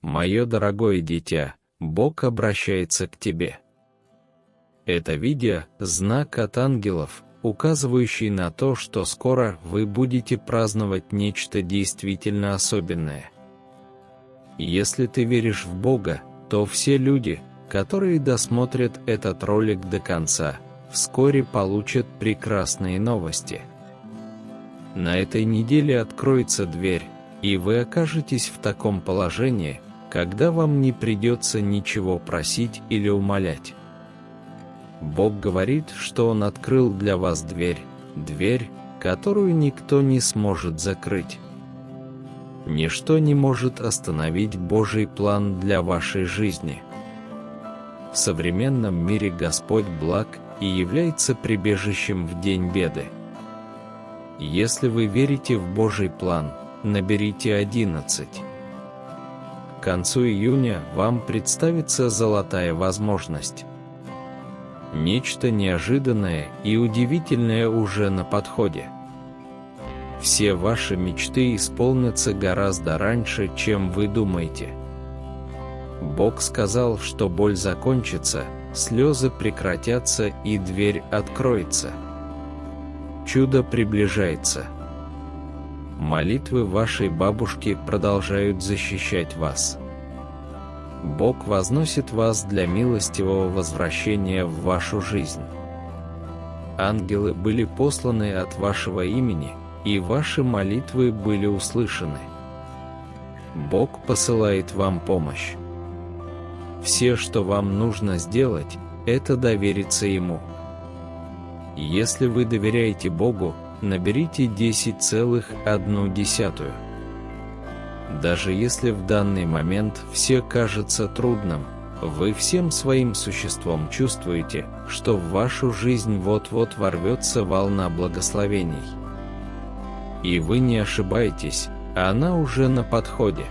Мое дорогое дитя, Бог обращается к тебе. Это видео – знак от ангелов, указывающий на то, что скоро вы будете праздновать нечто действительно особенное. Если ты веришь в Бога, то все люди, которые досмотрят этот ролик до конца, вскоре получат прекрасные новости. На этой неделе откроется дверь, и вы окажетесь в таком положении, когда вам не придется ничего просить или умолять. Бог говорит, что Он открыл для вас дверь, которую никто не сможет закрыть. Ничто не может остановить Божий план для вашей жизни. В современном мире Господь благ и является прибежищем в день беды. Если вы верите в Божий план, наберите 11. К концу июня вам представится золотая возможность. Нечто неожиданное и удивительное уже на подходе. Все ваши мечты исполнятся гораздо раньше, чем вы думаете. Бог сказал, что боль закончится, слезы прекратятся и дверь откроется. Чудо приближается. Молитвы вашей бабушки продолжают защищать вас. Бог возносит вас для милостивого возвращения в вашу жизнь. Ангелы были посланы от вашего имени, и ваши молитвы были услышаны. Бог посылает вам помощь. Все, что вам нужно сделать, это довериться Ему. Если вы доверяете Богу, наберите 10,1. Даже если в данный момент все кажется трудным, вы всем своим существом чувствуете, что в вашу жизнь вот-вот ворвется волна благословений. И вы не ошибаетесь, она уже на подходе.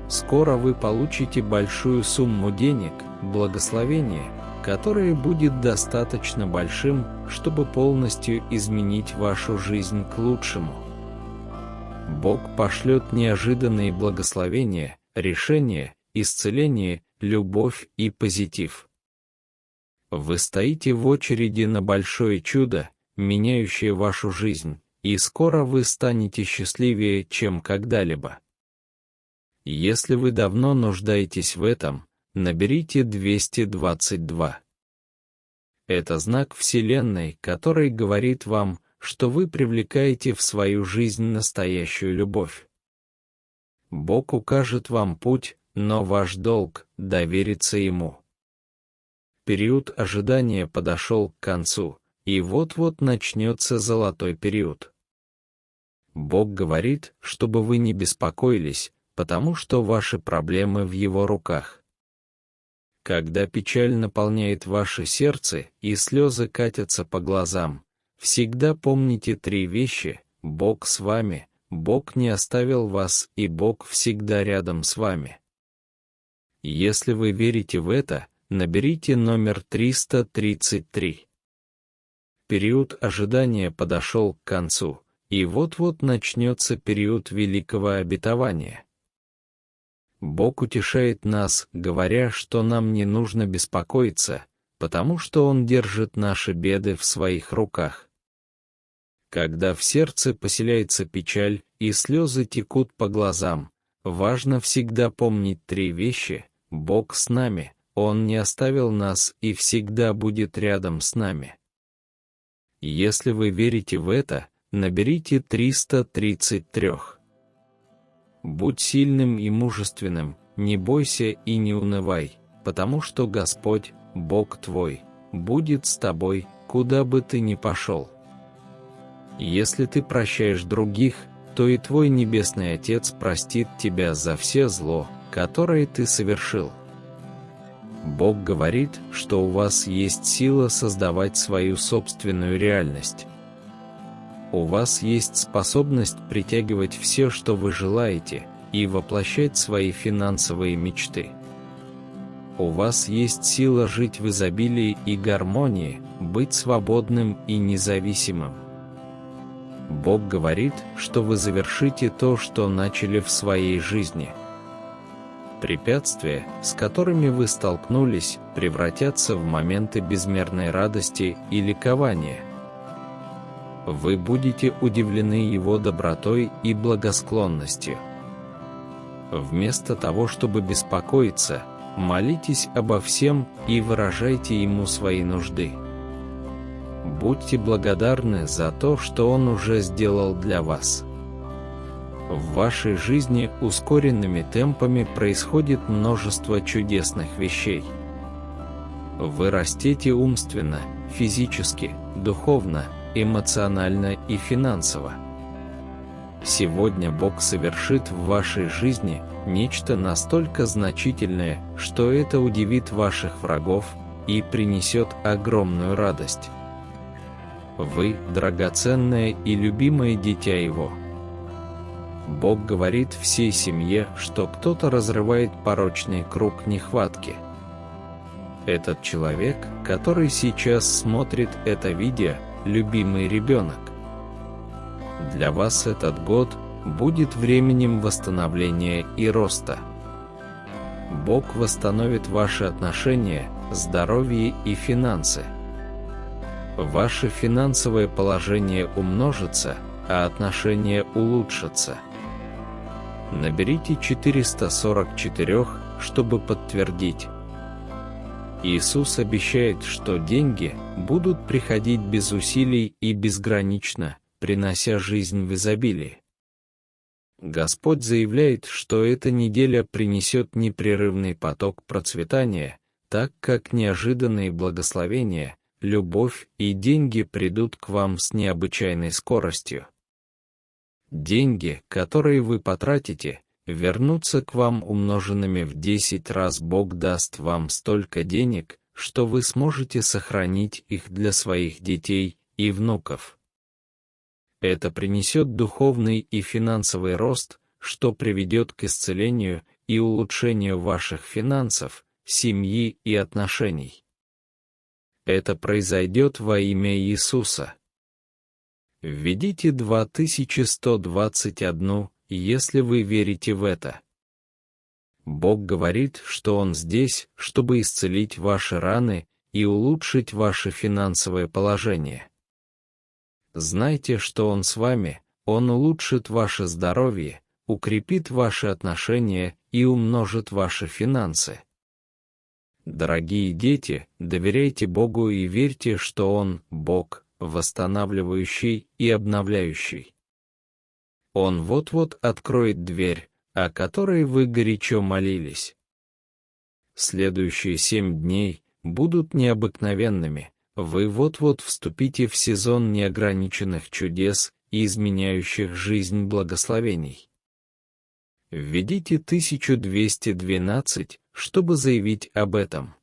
Скоро вы получите большую сумму денег, благословение, которое будет достаточно большим, чтобы полностью изменить вашу жизнь к лучшему. Бог пошлет неожиданные благословения, решения, исцеление, любовь и позитив. Вы стоите в очереди на большое чудо, меняющее вашу жизнь, и скоро вы станете счастливее, чем когда-либо. Если вы давно нуждаетесь в этом, наберите 222. Это знак Вселенной, который говорит вам, что вы привлекаете в свою жизнь настоящую любовь. Бог укажет вам путь, но ваш долг – довериться Ему. Период ожидания подошел к концу, и вот-вот начнется золотой период. Бог говорит, чтобы вы не беспокоились, потому что ваши проблемы в Его руках. Когда печаль наполняет ваше сердце и слезы катятся по глазам, всегда помните 3 вещи: Бог с вами, Бог не оставил вас и Бог всегда рядом с вами. Если вы верите в это, наберите номер 333. Период ожидания подошел к концу, и вот-вот начнется период великого обетования. Бог утешает нас, говоря, что нам не нужно беспокоиться, потому что Он держит наши беды в своих руках. Когда в сердце поселяется печаль и слезы текут по глазам, важно всегда помнить 3 вещи: Бог с нами, Он не оставил нас и всегда будет рядом с нами. Если вы верите в это, наберите 333. Будь сильным и мужественным, не бойся и не унывай, потому что Господь, Бог твой, будет с тобой, куда бы ты ни пошел. Если ты прощаешь других, то и твой Небесный Отец простит тебя за все зло, которое ты совершил. Бог говорит, что у вас есть сила создавать свою собственную реальность. У вас есть способность притягивать все, что вы желаете, и воплощать свои финансовые мечты. У вас есть сила жить в изобилии и гармонии, быть свободным и независимым. Бог говорит, что вы завершите то, что начали в своей жизни. Препятствия, с которыми вы столкнулись, превратятся в моменты безмерной радости и ликования. Вы будете удивлены Его добротой и благосклонностью. Вместо того, чтобы беспокоиться, молитесь обо всем и выражайте Ему свои нужды. Будьте благодарны за то, что Он уже сделал для вас. В вашей жизни ускоренными темпами происходит множество чудесных вещей. Вы растете умственно, физически, духовно, эмоционально и финансово. Сегодня Бог совершит в вашей жизни нечто настолько значительное, что это удивит ваших врагов и принесет огромную радость. Вы – драгоценное и любимое дитя Его. Бог говорит всей семье, что кто-то разрывает порочный круг нехватки. Этот человек, который сейчас смотрит это видео, любимый ребенок. Для вас этот год будет временем восстановления и роста. Бог восстановит ваши отношения, здоровье и финансы. Ваше финансовое положение умножится, а отношения улучшатся. Наберите 444, чтобы подтвердить. Иисус обещает, что деньги будут приходить без усилий и безгранично, принося жизнь в изобилии. Господь заявляет, что эта неделя принесет непрерывный поток процветания, так как неожиданные благословения, любовь и деньги придут к вам с необычайной скоростью. Деньги, которые вы потратите, вернутся к вам умноженными в 10 раз. Бог даст вам столько денег, что вы сможете сохранить их для своих детей и внуков. Это принесет духовный и финансовый рост, что приведет к исцелению и улучшению ваших финансов, семьи и отношений. Это произойдет во имя Иисуса. Введите 2121, если вы верите в это. Бог говорит, что Он здесь, чтобы исцелить ваши раны и улучшить ваше финансовое положение. Знайте, что Он с вами, Он улучшит ваше здоровье, укрепит ваши отношения и умножит ваши финансы. Дорогие дети, доверяйте Богу и верьте, что Он – Бог, восстанавливающий и обновляющий. Он вот-вот откроет дверь, о которой вы горячо молились. Следующие 7 дней будут необыкновенными, вы вот-вот вступите в сезон неограниченных чудес и изменяющих жизнь благословений. Введите 1212, чтобы заявить об этом.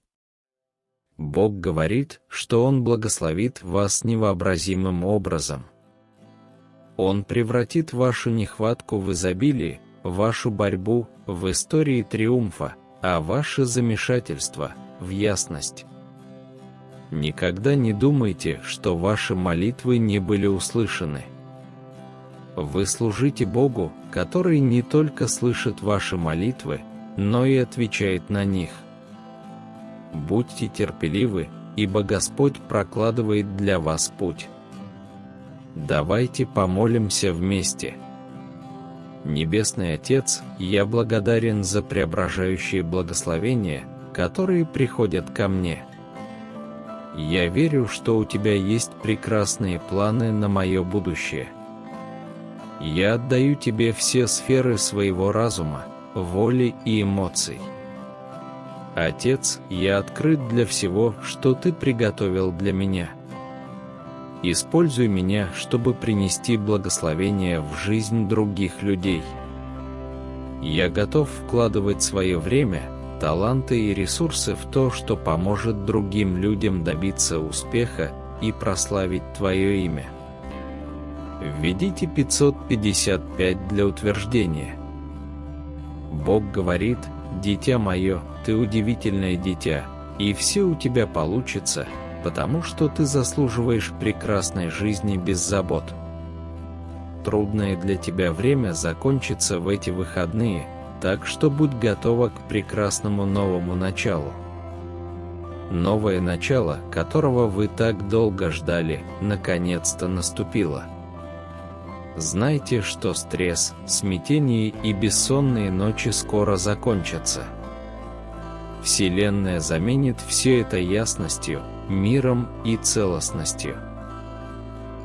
Бог говорит, что Он благословит вас невообразимым образом. Он превратит вашу нехватку в изобилие, вашу борьбу в истории триумфа, а ваше замешательство в ясность. Никогда не думайте, что ваши молитвы не были услышаны. Вы служите Богу, который не только слышит ваши молитвы, но и отвечает на них. Будьте терпеливы, ибо Господь прокладывает для вас путь. Давайте помолимся вместе. Небесный Отец, я благодарен за преображающие благословения, которые приходят ко мне. Я верю, что у Тебя есть прекрасные планы на мое будущее. Я отдаю Тебе все сферы своего разума, воли и эмоций. Отец, я открыт для всего, что Ты приготовил для меня. Используй меня, чтобы принести благословение в жизнь других людей. Я готов вкладывать свое время, таланты и ресурсы в то, что поможет другим людям добиться успеха и прославить Твое имя. Введите 555 для утверждения. Бог говорит: «Дитя мое, ты удивительное дитя, и все у тебя получится, потому что ты заслуживаешь прекрасной жизни без забот». Трудное для тебя время закончится в эти выходные, так что будь готова к прекрасному новому началу. Новое начало, которого вы так долго ждали, наконец-то наступило. Знайте, что стресс, смятение и бессонные ночи скоро закончатся. Вселенная заменит все это ясностью, миром и целостностью.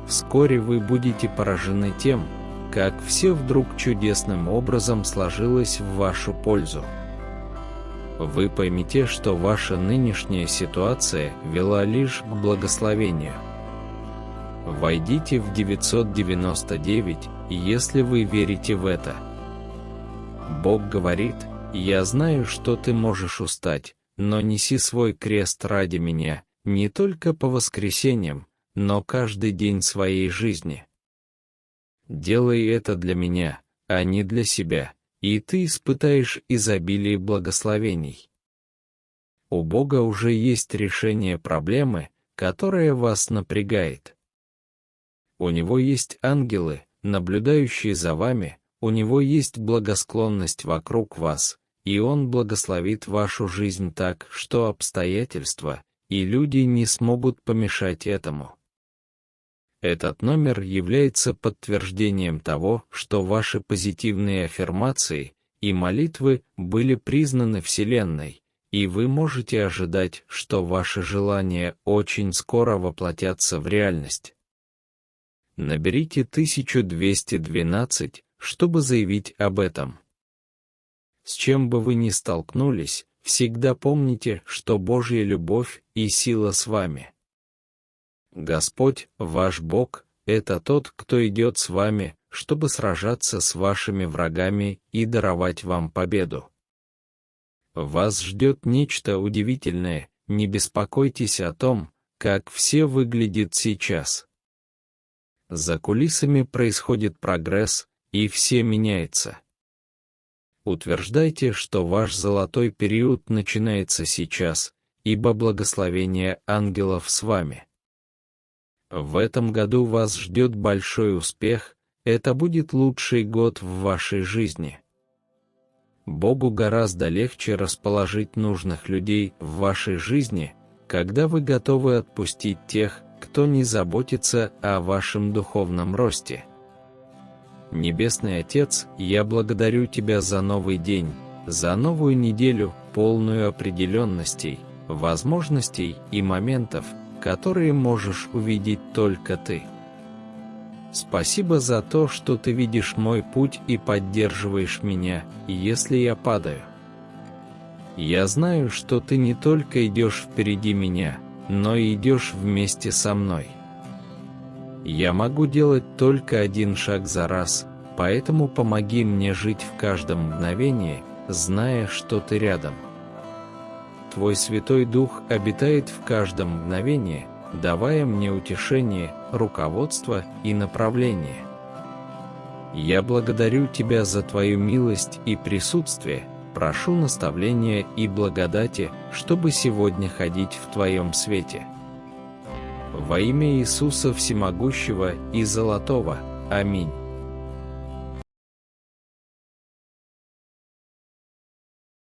Вскоре вы будете поражены тем, как все вдруг чудесным образом сложилось в вашу пользу. Вы поймете, что ваша нынешняя ситуация вела лишь к благословению. Войдите в 999, если вы верите в это. Бог говорит: «Я знаю, что ты можешь устать, но неси свой крест ради меня, не только по воскресеньям, но каждый день своей жизни. Делай это для меня, а не для себя, и ты испытаешь изобилие благословений». У Бога уже есть решение проблемы, которая вас напрягает. У Него есть ангелы, наблюдающие за вами, у Него есть благосклонность вокруг вас, и Он благословит вашу жизнь так, что обстоятельства и люди не смогут помешать этому. Этот номер является подтверждением того, что ваши позитивные аффирмации и молитвы были признаны Вселенной, и вы можете ожидать, что ваши желания очень скоро воплотятся в реальность. Наберите 1212, чтобы заявить об этом. С чем бы вы ни столкнулись, всегда помните, что Божья любовь и сила с вами. Господь, ваш Бог, это тот, кто идет с вами, чтобы сражаться с вашими врагами и даровать вам победу. Вас ждет нечто удивительное, не беспокойтесь о том, как все выглядит сейчас. За кулисами происходит прогресс, и все меняется. Утверждайте, что ваш золотой период начинается сейчас, ибо благословение ангелов с вами. В этом году вас ждет большой успех, это будет лучший год в вашей жизни. Богу гораздо легче расположить нужных людей в вашей жизни, когда вы готовы отпустить тех, кто не заботится о вашем духовном росте. Небесный Отец, я благодарю Тебя за новый день, за новую неделю, полную определенностей, возможностей и моментов, которые можешь увидеть только Ты. Спасибо за то, что Ты видишь мой путь и поддерживаешь меня, если я падаю. Я знаю, что Ты не только идешь впереди меня, но и идешь вместе со мной. Я могу делать только один шаг за раз, поэтому помоги мне жить в каждом мгновении, зная, что Ты рядом. Твой Святой Дух обитает в каждом мгновении, давая мне утешение, руководство и направление. Я благодарю Тебя за Твою милость и присутствие, прошу наставления и благодати, чтобы сегодня ходить в Твоем свете. Во имя Иисуса Всемогущего и Золотого. Аминь.